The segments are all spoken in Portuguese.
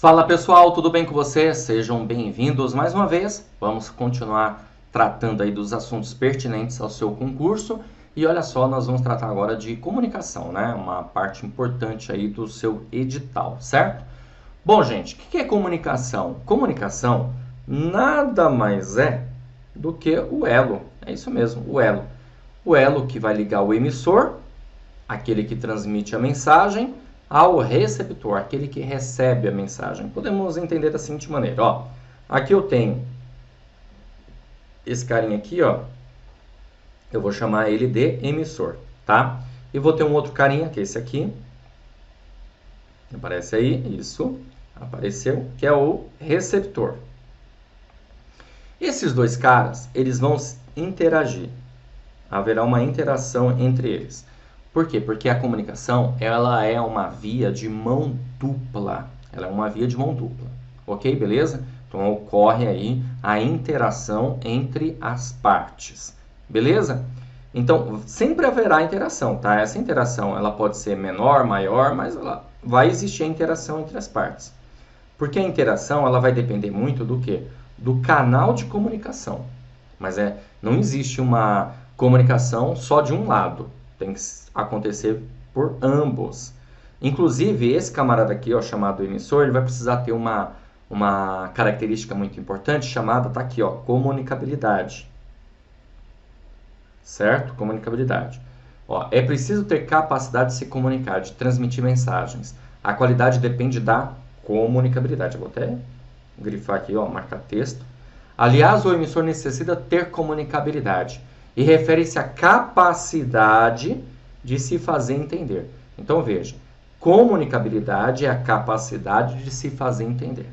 Fala pessoal, tudo bem com vocês? Sejam bem-vindos mais uma vez. Vamos continuar tratando aí dos assuntos pertinentes ao seu concurso. E olha só, nós vamos tratar agora de comunicação, né? Uma parte importante aí do seu edital, certo? Bom, gente, o que é comunicação? Comunicação nada mais é do que o elo. É isso mesmo, o elo. O elo que vai ligar o emissor, aquele que transmite a mensagem, ao receptor, aquele que recebe a mensagem. Podemos entender da seguinte maneira, ó. Aqui eu tenho esse carinha aqui, ó. Eu vou chamar ele de emissor, tá? E vou ter um outro carinha, que é esse aqui. Aparece aí, isso. Apareceu, que é o receptor. Esses dois caras, eles vão interagir. Haverá uma interação entre eles. Por quê? Porque a comunicação, ela é uma via de mão dupla. Ela é uma via de mão dupla. Ok? Beleza? Então, ocorre aí a interação entre as partes. Beleza? Então, sempre haverá interação, tá? Essa interação, ela pode ser menor, maior, mas ela vai existir a interação entre as partes. Porque a interação, ela vai depender muito do quê? Do canal de comunicação. Mas não existe uma comunicação só de um lado. Tem que acontecer por ambos. Inclusive, esse camarada aqui, ó, chamado emissor, ele vai precisar ter uma característica muito importante chamada, tá aqui, ó, comunicabilidade. Certo? Comunicabilidade. Ó, é preciso ter capacidade de se comunicar, de transmitir mensagens. A qualidade depende da comunicabilidade. Eu vou até grifar aqui, ó, marcar texto. Aliás, o emissor necessita ter comunicabilidade e refere-se à capacidade de se fazer entender. Então, veja, comunicabilidade é a capacidade de se fazer entender.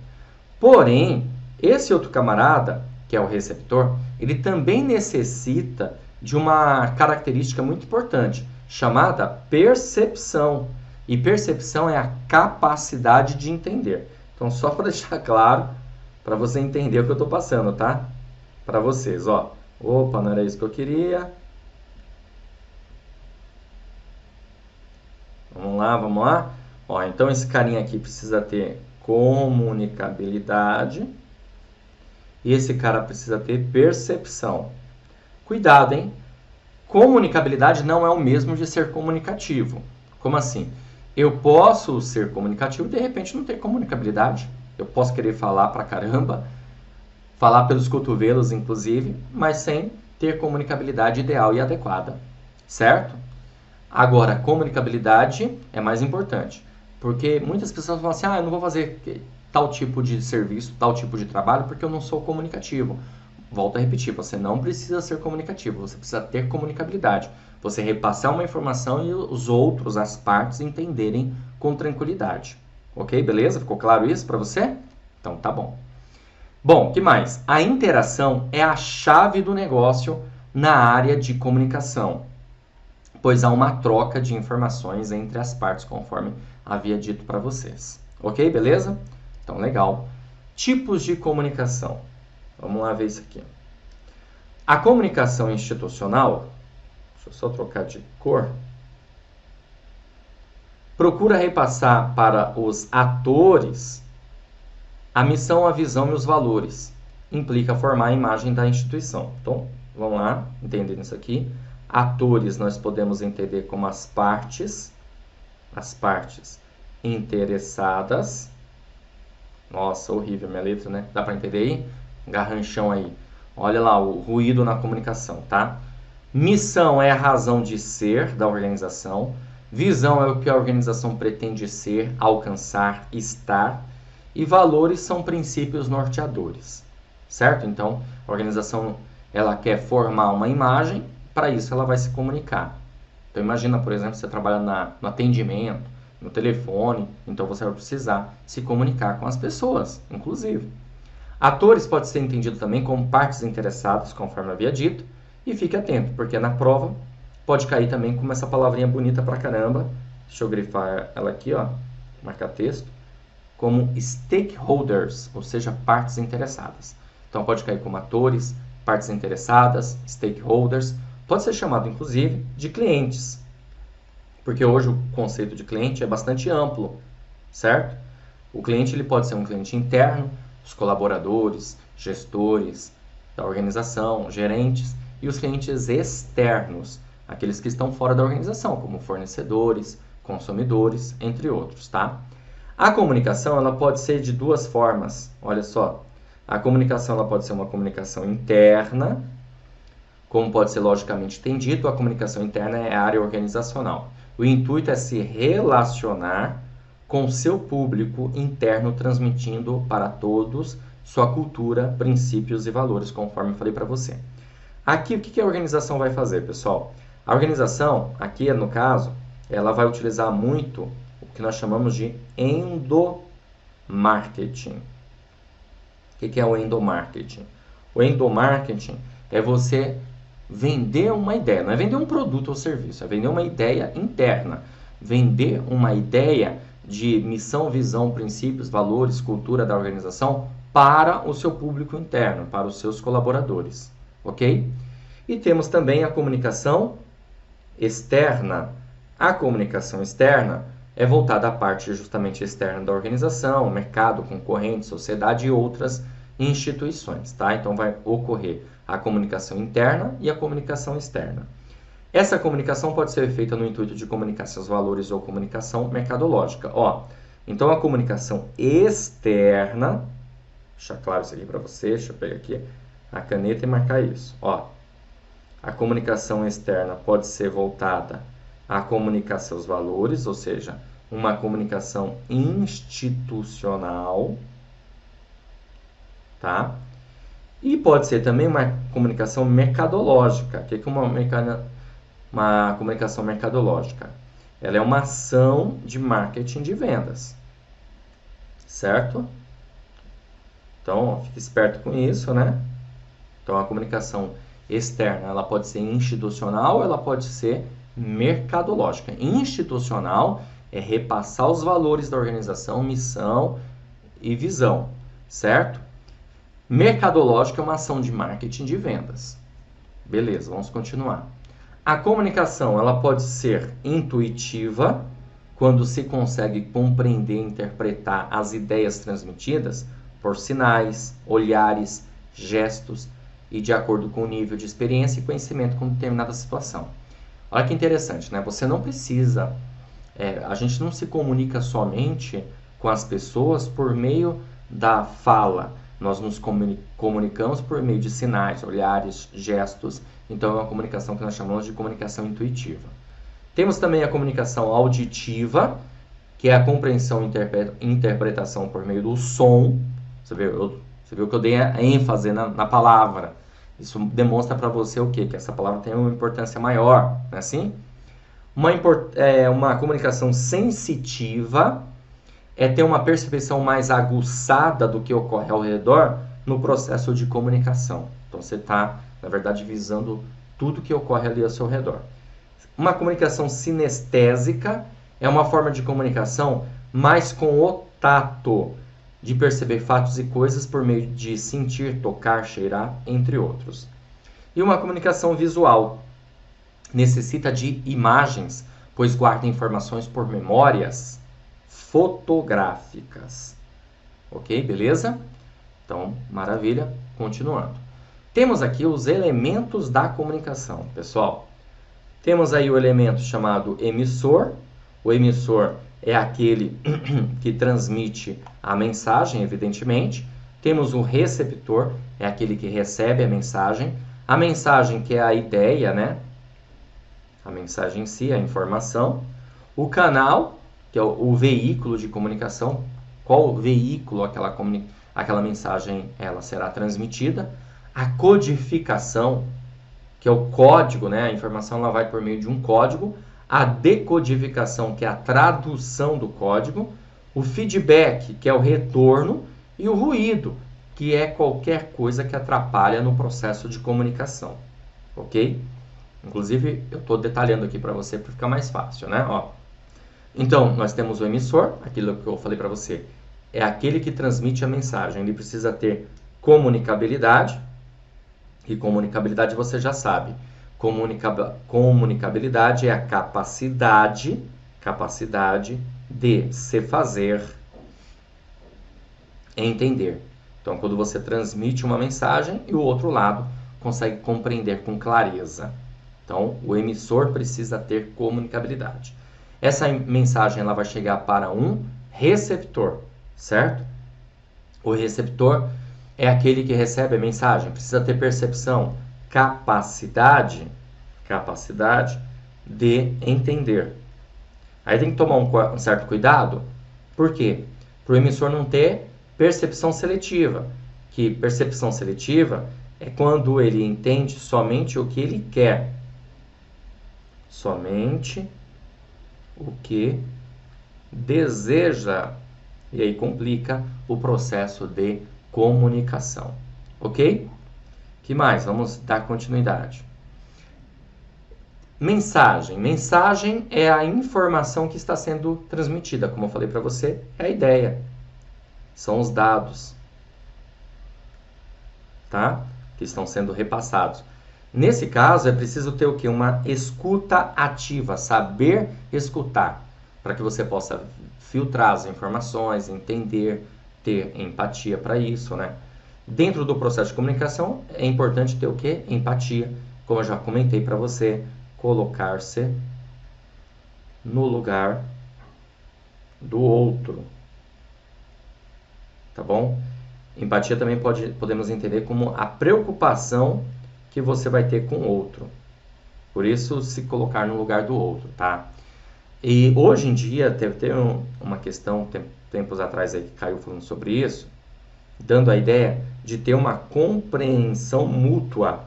Porém, esse outro camarada, que é o receptor, ele também necessita de uma característica muito importante, chamada percepção. E percepção é a capacidade de entender. Então, só para deixar claro, para você entender o que eu estou passando, tá? Para vocês, ó. Opa, não era isso que eu queria. Vamos lá. Ó, então, esse carinha aqui precisa ter comunicabilidade. E esse cara precisa ter percepção. Cuidado, hein? Comunicabilidade não é o mesmo de ser comunicativo. Como assim? Eu posso ser comunicativo e, de repente, não ter comunicabilidade. Eu posso querer falar pra caramba, falar pelos cotovelos, inclusive, mas sem ter comunicabilidade ideal e adequada, certo? Agora, comunicabilidade é mais importante, porque muitas pessoas falam assim, eu não vou fazer tal tipo de serviço, tal tipo de trabalho, porque eu não sou comunicativo. Volto a repetir, você não precisa ser comunicativo, você precisa ter comunicabilidade. Você repassar uma informação e os outros, as partes, entenderem com tranquilidade. Ok? Beleza? Ficou claro isso para você? Então, tá bom. Bom, o que mais? A interação é a chave do negócio na área de comunicação, pois há uma troca de informações entre as partes, conforme havia dito para vocês. Ok? Beleza? Então, legal. Tipos de comunicação. Vamos lá ver isso aqui. A comunicação institucional, deixa eu só trocar de cor, procura repassar para os atores a missão, a visão e os valores. Implica formar a imagem da instituição. Então, vamos lá, entendendo isso aqui. Atores nós podemos entender como as partes interessadas. Nossa, horrível minha letra, né? Dá para entender aí? Garranchão aí. Olha lá o ruído na comunicação, tá? Missão é a razão de ser da organização. Visão é o que a organização pretende ser, alcançar, estar. E valores são princípios norteadores, certo? Então, a organização ela quer formar uma imagem, para isso ela vai se comunicar. Então, imagina, por exemplo, você trabalha no atendimento, no telefone, então você vai precisar se comunicar com as pessoas, inclusive. Atores pode ser entendido também como partes interessadas, conforme havia dito, e fique atento, porque na prova pode cair também como essa palavrinha bonita pra caramba. Deixa eu grifar ela aqui, ó, marcar texto. Como stakeholders, ou seja, partes interessadas. Então, pode cair como atores, partes interessadas, stakeholders. Pode ser chamado, inclusive, de clientes, porque hoje o conceito de cliente é bastante amplo, certo? O cliente ele pode ser um cliente interno, os colaboradores, gestores da organização, gerentes, e os clientes externos, aqueles que estão fora da organização, como fornecedores, consumidores, entre outros, tá? A comunicação ela pode ser de duas formas, olha só. A comunicação ela pode ser uma comunicação interna, como pode ser logicamente entendido, a comunicação interna é a área organizacional. O intuito é se relacionar com seu público interno, transmitindo para todos sua cultura, princípios e valores, conforme eu falei para você. Aqui, o que a organização vai fazer, pessoal? A organização, aqui no caso, ela vai utilizar muito o que nós chamamos de endomarketing. O que é o endomarketing? O endomarketing é você vender uma ideia, não é vender um produto ou serviço, é vender uma ideia interna. Vender uma ideia de missão, visão, princípios, valores, cultura da organização para o seu público interno, para os seus colaboradores, ok? E temos também a comunicação externa. A comunicação externa é voltada à parte justamente externa da organização, mercado, concorrente, sociedade e outras instituições, tá? Então vai ocorrer a comunicação interna e a comunicação externa. Essa comunicação pode ser feita no intuito de comunicar seus valores ou comunicação mercadológica. Ó, então a comunicação externa, deixa claro isso aqui para você, deixa eu pegar aqui a caneta e marcar isso. Ó, a comunicação externa pode ser voltada a comunicar seus valores, ou seja, uma comunicação institucional, tá? E pode ser também uma comunicação mercadológica. O que é uma comunicação mercadológica? Ela é uma ação de marketing de vendas, certo? Então, ó, fique esperto com isso, né? Então, a comunicação externa, ela pode ser institucional, ela pode ser mercadológica. Institucional é repassar os valores da organização, missão e visão, certo? Mercadológica é uma ação de marketing de vendas. Beleza, vamos continuar. A comunicação ela pode ser intuitiva, quando se consegue compreender e interpretar as ideias transmitidas por sinais, olhares, gestos e de acordo com o nível de experiência e conhecimento com determinada situação. Olha que interessante, né? Você não precisa, a gente não se comunica somente com as pessoas por meio da fala. Nós nos comunicamos por meio de sinais, olhares, gestos. Então, é uma comunicação que nós chamamos de comunicação intuitiva. Temos também a comunicação auditiva, que é a compreensão e interpretação por meio do som. Você viu que eu dei a ênfase na palavra. Isso demonstra para você o quê? Que essa palavra tem uma importância maior, não é assim? Uma comunicação sensitiva é ter uma percepção mais aguçada do que ocorre ao redor no processo de comunicação. Então, você está, na verdade, visando tudo que ocorre ali ao seu redor. Uma comunicação sinestésica é uma forma de comunicação mais com o tato, de perceber fatos e coisas por meio de sentir, tocar, cheirar, entre outros. E uma comunicação visual necessita de imagens, pois guarda informações por memórias fotográficas. Ok, beleza? Então, maravilha. Continuando. Temos aqui os elementos da comunicação, pessoal. Temos aí o elemento chamado emissor. O emissor é aquele que transmite a mensagem, evidentemente. Temos o receptor, é aquele que recebe a mensagem. A mensagem que é a ideia, né? A mensagem em si, a informação. O canal, que é o veículo de comunicação. Qual veículo aquela mensagem ela será transmitida. A codificação, que é o código, né? A informação ela vai por meio de um código. A decodificação, que é a tradução do código. O feedback, que é o retorno. E o ruído, que é qualquer coisa que atrapalha no processo de comunicação. Ok? Inclusive, eu estou detalhando aqui para você para ficar mais fácil, né? Ó. Então, nós temos o emissor, aquilo que eu falei para você. É aquele que transmite a mensagem. Ele precisa ter comunicabilidade. E comunicabilidade você já sabe. Comunicabilidade é a capacidade de se fazer entender. Então, quando você transmite uma mensagem e o outro lado consegue compreender com clareza. Então, o emissor precisa ter comunicabilidade. Essa mensagem ela vai chegar para um receptor, certo? O receptor é aquele que recebe a mensagem, precisa ter percepção, capacidade de entender. Aí tem que tomar um certo cuidado, por quê? Para o emissor não ter percepção seletiva, que percepção seletiva é quando ele entende somente o que ele quer, somente o que deseja, e aí complica o processo de comunicação, ok? Que mais? Vamos dar continuidade. Mensagem é a informação que está sendo transmitida, como eu falei para você, é a ideia, são os dados, tá? Que estão sendo repassados. Nesse caso, é preciso ter o quê? Uma escuta ativa, saber escutar, para que você possa filtrar as informações, entender, ter empatia para isso, né? Dentro do processo de comunicação, é importante ter o quê? Empatia, como eu já comentei para você, colocar-se no lugar do outro, tá bom? Empatia também podemos entender como a preocupação que você vai ter com o outro. Por isso, se colocar no lugar do outro, tá? E hoje em dia, teve uma questão, tempos atrás aí que caiu falando sobre isso, dando a ideia de ter uma compreensão mútua.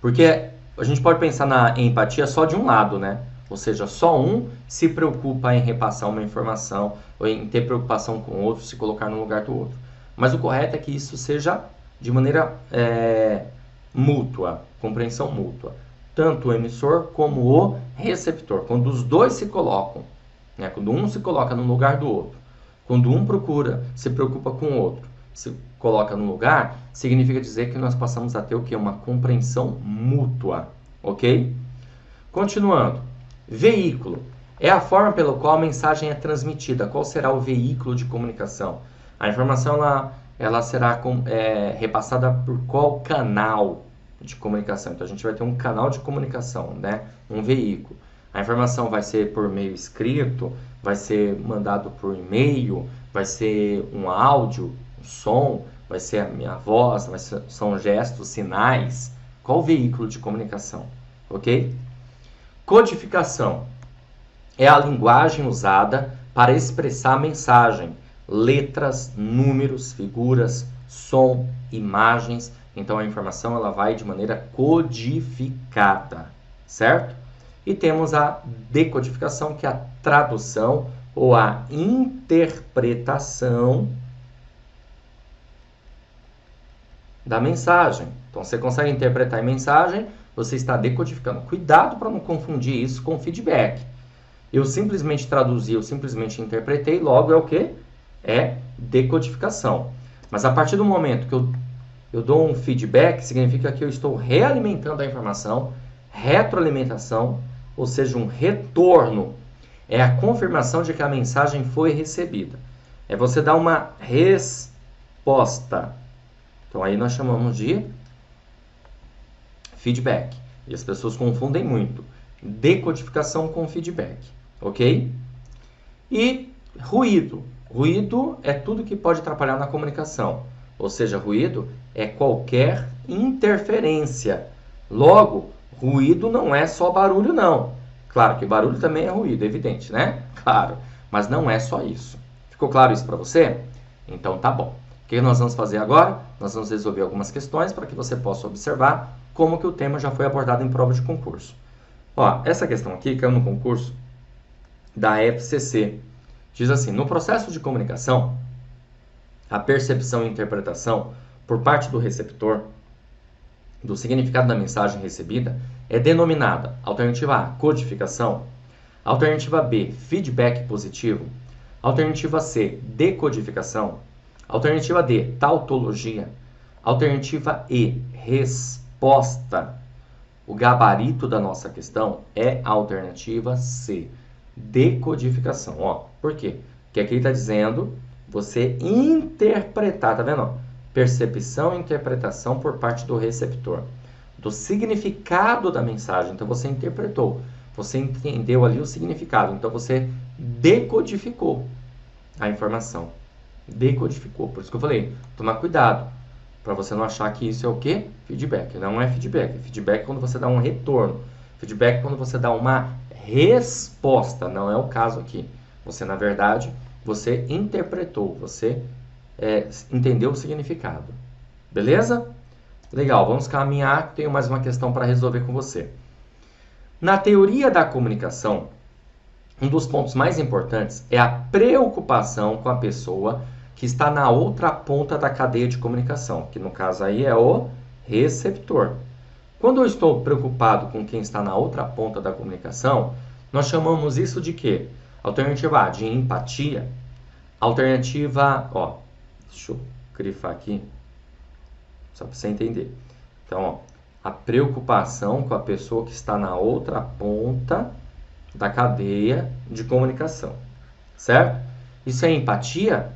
Porque a gente pode pensar na empatia só de um lado, né? Ou seja, só um se preocupa em repassar uma informação ou em ter preocupação com o outro, se colocar no lugar do outro. Mas o correto é que isso seja de maneira mútua, compreensão mútua. Tanto o emissor como o receptor. Quando os dois se colocam, né? Quando um se coloca no lugar do outro, quando um se preocupa com o outro, se coloca no lugar, significa dizer que nós passamos a ter o quê? Uma compreensão mútua, ok? Continuando. Veículo. É a forma pela qual a mensagem é transmitida. Qual será o veículo de comunicação? A informação ela será repassada por qual canal de comunicação? Então a gente vai ter um canal de comunicação, né? Um veículo. A informação vai ser por meio escrito, vai ser mandado por e-mail, vai ser um áudio, um som, vai ser a minha voz, são gestos, sinais. Qual o veículo de comunicação? Ok? Codificação é a linguagem usada para expressar a mensagem, letras, números, figuras, som, imagens. Então a informação ela vai de maneira codificada, certo? E temos a decodificação, que é a tradução ou a interpretação da mensagem. Então você consegue interpretar a mensagem, você está decodificando. Cuidado para não confundir isso com feedback. Eu simplesmente traduzi, eu simplesmente interpretei, logo é o quê? É decodificação. Mas a partir do momento que eu dou um feedback, significa que eu estou realimentando a informação, retroalimentação, ou seja, um retorno. É a confirmação de que a mensagem foi recebida. É você dar uma resposta. Então aí nós chamamos de feedback. E as pessoas confundem muito decodificação com feedback, ok? E ruído. Ruído é tudo que pode atrapalhar na comunicação. Ou seja, ruído é qualquer interferência. Logo, ruído não é só barulho, não. Claro que barulho também é ruído, é evidente, né? Claro, mas não é só isso. Ficou claro isso para você? Então tá bom. O que nós vamos fazer agora? Nós vamos resolver algumas questões para que você possa observar como que o tema já foi abordado em prova de concurso. Ó, essa questão aqui caiu no concurso da FCC. Diz assim: no processo de comunicação, a percepção e interpretação por parte do receptor do significado da mensagem recebida é denominada alternativa A, codificação, alternativa B, feedback positivo, alternativa C, decodificação, alternativa D, tautologia, alternativa E, resposta. O gabarito da nossa questão é a alternativa C, decodificação. Ó, por quê? Que aqui está dizendo você interpretar, tá vendo? Ó? Percepção e interpretação por parte do receptor. Do significado da mensagem. Então você interpretou. Você entendeu ali o significado. Então você decodificou a informação. Decodificou. Por isso que eu falei, tomar cuidado. Para você não achar que isso é o quê? Feedback. Não é feedback. Feedback é quando você dá um retorno. Feedback é quando você dá uma resposta. Não é o caso aqui. Você, na verdade, você interpretou. Você entendeu o significado. Beleza? Legal. Vamos caminhar. Tenho mais uma questão para resolver com você. Na teoria da comunicação, um dos pontos mais importantes é a preocupação com a pessoa que está na outra ponta da cadeia de comunicação, que no caso aí é o receptor. Quando eu estou preocupado com quem está na outra ponta da comunicação, nós chamamos isso de quê? Alternativa A, de empatia. Alternativa, deixa eu grifar aqui, só para você entender. Então, a preocupação com a pessoa que está na outra ponta da cadeia de comunicação, certo? Isso é empatia?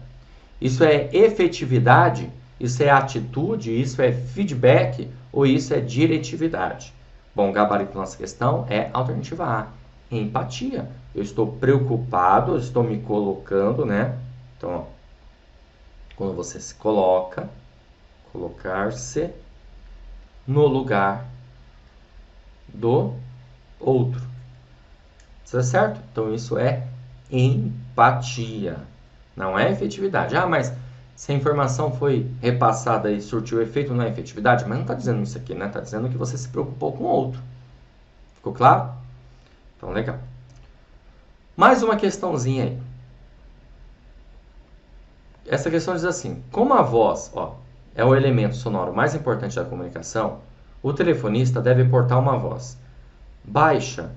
Isso é efetividade? Isso é atitude? Isso é feedback? Ou isso é diretividade? Bom, o gabarito da nossa questão é a alternativa A, empatia. Eu estou preocupado, eu estou me colocando, né? Então, quando você se coloca, colocar-se no lugar do outro. Tá certo? Então, isso é empatia. Não é efetividade. Ah, mas se a informação foi repassada e surtiu efeito, não é efetividade? Mas não está dizendo isso aqui, né? Está dizendo que você se preocupou com o outro. Ficou claro? Então, legal. Mais uma questãozinha aí. Essa questão diz assim: como a voz é o elemento sonoro mais importante da comunicação, o telefonista deve portar uma voz baixa.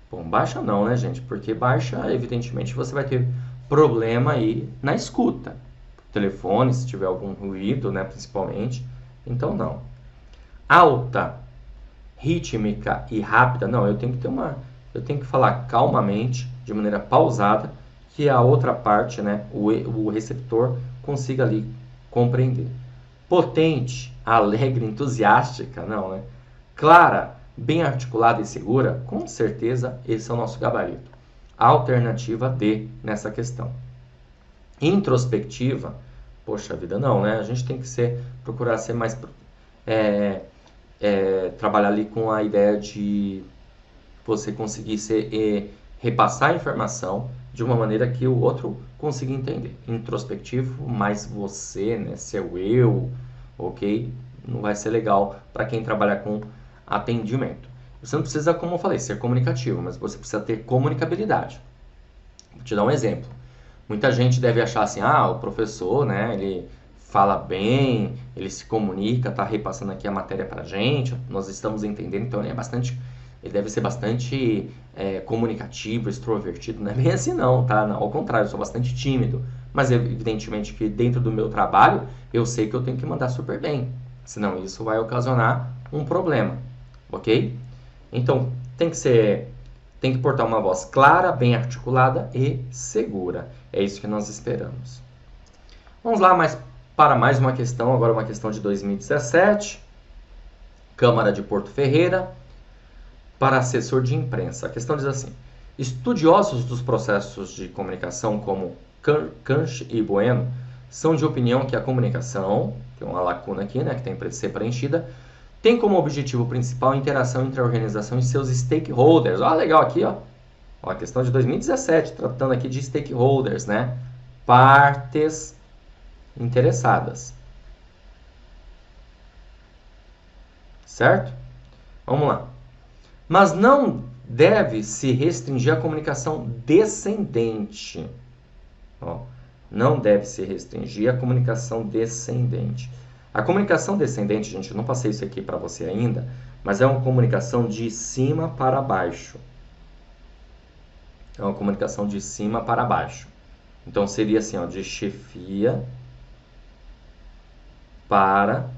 Bom, baixa não, né, gente? Porque baixa, evidentemente, você vai ter problema aí na escuta. Telefone, se tiver algum ruído, né, principalmente. Então, não. Alta, rítmica e rápida. Não, eu tenho que falar calmamente, de maneira pausada, que a outra parte, né, o receptor, consiga ali compreender. Potente, alegre, entusiástica, não, né? Clara, bem articulada e segura, com certeza esse é o nosso gabarito. Alternativa D nessa questão. Introspectiva, poxa vida, não, né? A gente tem que procurar ser mais trabalhar ali com a ideia de você conseguir repassar a informação de uma maneira que o outro consiga entender. Introspectivo, mais você, né? Seu eu, ok? Não vai ser legal para quem trabalha com atendimento. Você não precisa, como eu falei, ser comunicativo, mas você precisa ter comunicabilidade. Vou te dar um exemplo. Muita gente deve achar assim, o professor, né, ele fala bem, ele se comunica, está repassando aqui a matéria para a gente, nós estamos entendendo, então ele deve ser bastante comunicativo, extrovertido. Não é bem assim não, tá? Não, ao contrário, eu sou bastante tímido. Mas evidentemente que dentro do meu trabalho, eu sei que eu tenho que mandar super bem. Senão isso vai ocasionar um problema, ok? Então, tem que portar uma voz clara, bem articulada e segura. É isso que nós esperamos. Vamos lá para mais uma questão, agora uma questão de 2017. Câmara de Porto Ferreira, para assessor de imprensa. A questão diz assim: estudiosos dos processos de comunicação como Kanch e Bueno são de opinião que a comunicação, tem uma lacuna aqui, né, que tem que ser preenchida, tem como objetivo principal a interação entre a organização e seus stakeholders. Legal aqui, a questão de 2017, tratando aqui de stakeholders, né? Partes interessadas. Certo? Vamos lá. Mas não deve se restringir à comunicação descendente. Não deve se restringir à comunicação descendente. A comunicação descendente, gente, eu não passei isso aqui para você ainda, mas é uma comunicação de cima para baixo. É uma comunicação de cima para baixo. Então seria assim, de chefia para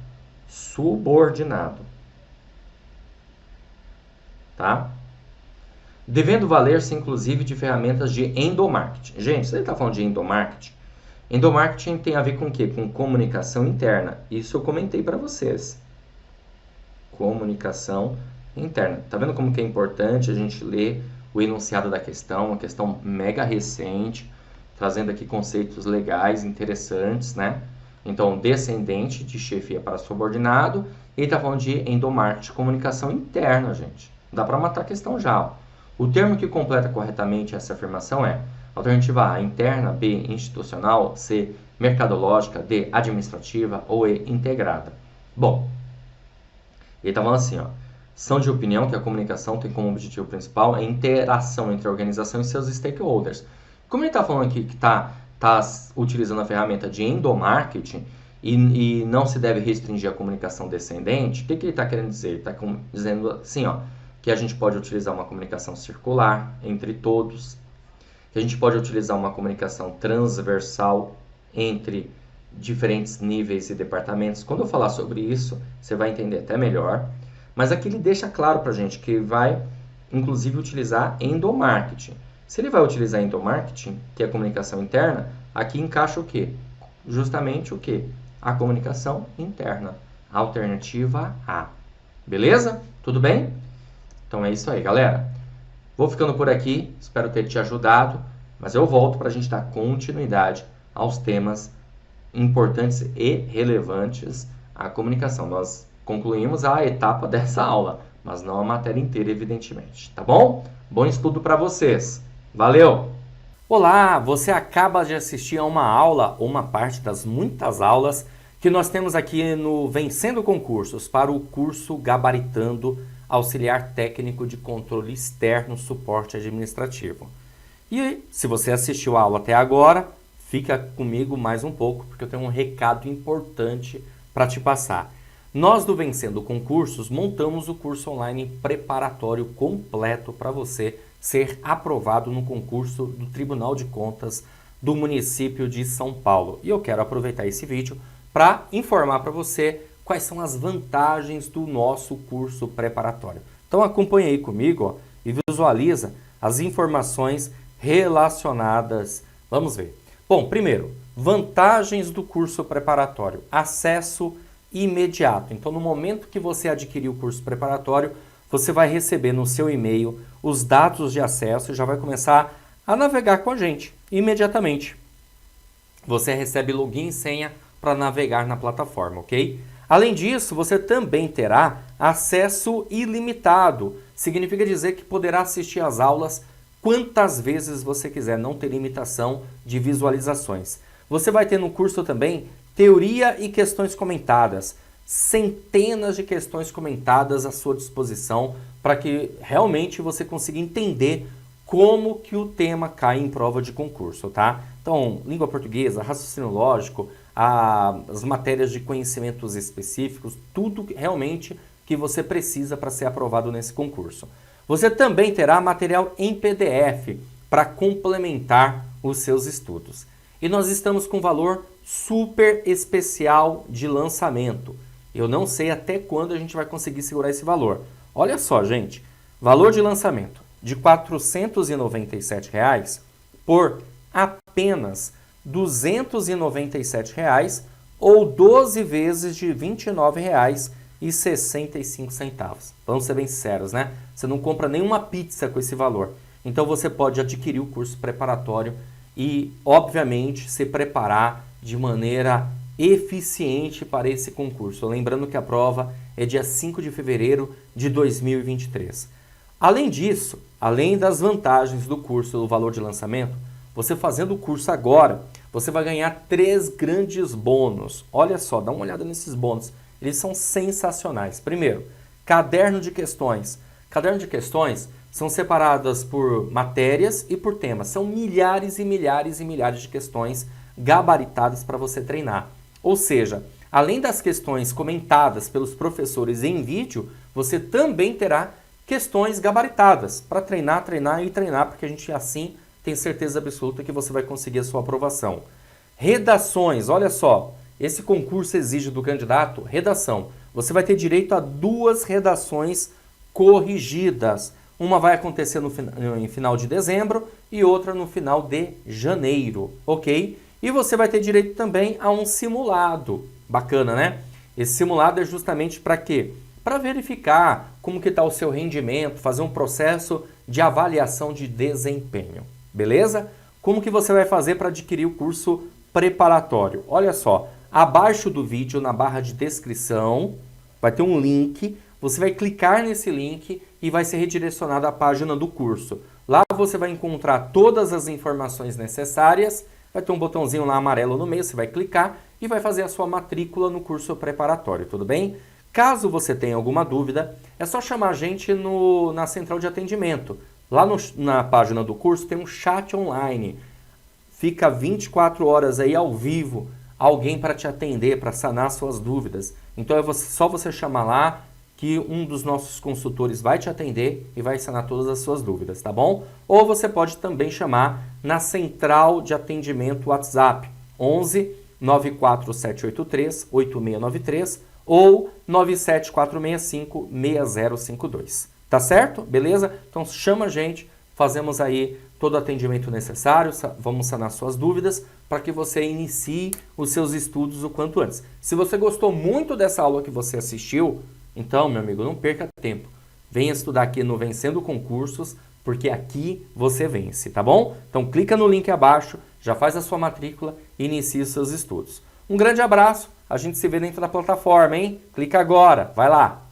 subordinado. Tá? devendo valer-se inclusive de ferramentas de endomarketing. Gente, se ele está falando de endomarketing, endomarketing tem a ver com o quê? Com comunicação interna. Isso eu comentei para vocês. Comunicação interna. Tá vendo como que é importante a gente ler o enunciado da questão, uma questão mega recente, trazendo aqui conceitos legais interessantes, né? Então, descendente de chefia para subordinado, ele está falando de endomarketing, comunicação interna, gente. Dá para matar a questão já. Ó. O termo que completa corretamente essa afirmação é alternativa A, interna, B, institucional, C, mercadológica, D, administrativa ou E, integrada. Bom, ele está falando assim, ó, são de opinião que a comunicação tem como objetivo principal a interação entre a organização e seus stakeholders. Como ele está falando aqui que está utilizando a ferramenta de endomarketing e não se deve restringir a comunicação descendente, o que ele está querendo dizer? Ele está dizendo assim, ó, que a gente pode utilizar uma comunicação circular entre todos, que a gente pode utilizar uma comunicação transversal entre diferentes níveis e departamentos. Quando eu falar sobre isso, você vai entender até melhor. Mas aqui ele deixa claro para a gente que vai, inclusive, utilizar endomarketing. Se ele vai utilizar endomarketing, que é a comunicação interna, aqui encaixa o quê? Justamente o quê? A comunicação interna. Alternativa A. Beleza? Tudo bem? Então é isso aí, galera. Vou ficando por aqui. Espero ter te ajudado. Mas eu volto para a gente dar continuidade aos temas importantes e relevantes à comunicação. Nós concluímos a etapa dessa aula, mas não a matéria inteira, evidentemente. Tá bom? Bom estudo para vocês. Valeu! Olá, você acaba de assistir a uma aula, ou uma parte das muitas aulas que nós temos aqui no Vencendo Concursos para o curso Gabaritando Auxiliar Técnico de Controle Externo Suporte Administrativo. E se você assistiu a aula até agora, fica comigo mais um pouco, porque eu tenho um recado importante para te passar. Nós do Vencendo Concursos montamos o curso online preparatório completo para você ser aprovado no concurso do Tribunal de Contas do município de São Paulo. E eu quero aproveitar esse vídeo para informar para você quais são as vantagens do nosso curso preparatório. Então acompanhe aí comigo, ó, e visualiza as informações relacionadas. Vamos ver. Bom, primeiro, vantagens do curso preparatório. Acesso imediato. Então, no momento que você adquirir o curso preparatório, você vai receber no seu e-mail os dados de acesso e já vai começar a navegar com a gente imediatamente. Você recebe login e senha para navegar na plataforma, ok? Além disso, você também terá acesso ilimitado. Significa dizer que poderá assistir às aulas quantas vezes você quiser, não tem limitação de visualizações. Você vai ter no curso também teoria e questões comentadas, centenas de questões comentadas à sua disposição para que realmente você consiga entender como que o tema cai em prova de concurso, tá? Então, língua portuguesa, raciocínio lógico, as matérias de conhecimentos específicos, tudo realmente que você precisa para ser aprovado nesse concurso. Você também terá material em PDF para complementar os seus estudos. E nós estamos com valor super especial de lançamento. Eu não sei até quando a gente vai conseguir segurar esse valor. Olha só, gente, valor de lançamento de R$ 497 por apenas R$ 297 ou 12 vezes de R$ 29,65. Vamos ser bem sinceros, né? Você não compra nenhuma pizza com esse valor. Então você pode adquirir o curso preparatório e, obviamente, se preparar de maneira eficiente para esse concurso. Lembrando que a prova é dia 5 de fevereiro de 2023. Além disso, além das vantagens do curso do valor de lançamento, você fazendo o curso agora, você vai ganhar 3 grandes bônus. Olha só, dá uma olhada nesses bônus. Eles são sensacionais. Primeiro, caderno de questões. Caderno de questões são separadas por matérias e por temas. São milhares e milhares e milhares de questões gabaritadas para você treinar. Ou seja, além das questões comentadas pelos professores em vídeo, você também terá questões gabaritadas para treinar, treinar e treinar, porque a gente assim tem certeza absoluta que você vai conseguir a sua aprovação. Redações, olha só, esse concurso exige do candidato redação. Você vai ter direito a 2 redações corrigidas. Uma vai acontecer em final de dezembro e outra no final de janeiro, ok? E você vai ter direito também a um simulado. Bacana, né? Esse simulado é justamente para quê? Para verificar como que está o seu rendimento, fazer um processo de avaliação de desempenho. Beleza? Como que você vai fazer para adquirir o curso preparatório? Olha só, abaixo do vídeo, na barra de descrição, vai ter um link. Você vai clicar nesse link e vai ser redirecionado à página do curso. Lá você vai encontrar todas as informações necessárias. Vai ter um botãozinho lá amarelo no meio, você vai clicar e vai fazer a sua matrícula no curso preparatório, tudo bem? Caso você tenha alguma dúvida, é só chamar a gente na central de atendimento. Lá na página do curso tem um chat online. Fica 24 horas aí ao vivo, alguém para te atender, para sanar suas dúvidas. Então é só você chamar lá que um dos nossos consultores vai te atender e vai sanar todas as suas dúvidas, tá bom? Ou você pode também chamar na central de atendimento WhatsApp 11 94783 8693 ou 97465 6052. Tá certo? Beleza? Então chama a gente, fazemos aí todo o atendimento necessário, vamos sanar suas dúvidas para que você inicie os seus estudos o quanto antes. Se você gostou muito dessa aula que você assistiu, então, meu amigo, não perca tempo. Venha estudar aqui no Vencendo Concursos, porque aqui você vence, tá bom? Então clica no link abaixo, já faz a sua matrícula e inicie os seus estudos. Um grande abraço, a gente se vê dentro da plataforma, hein? Clica agora, vai lá!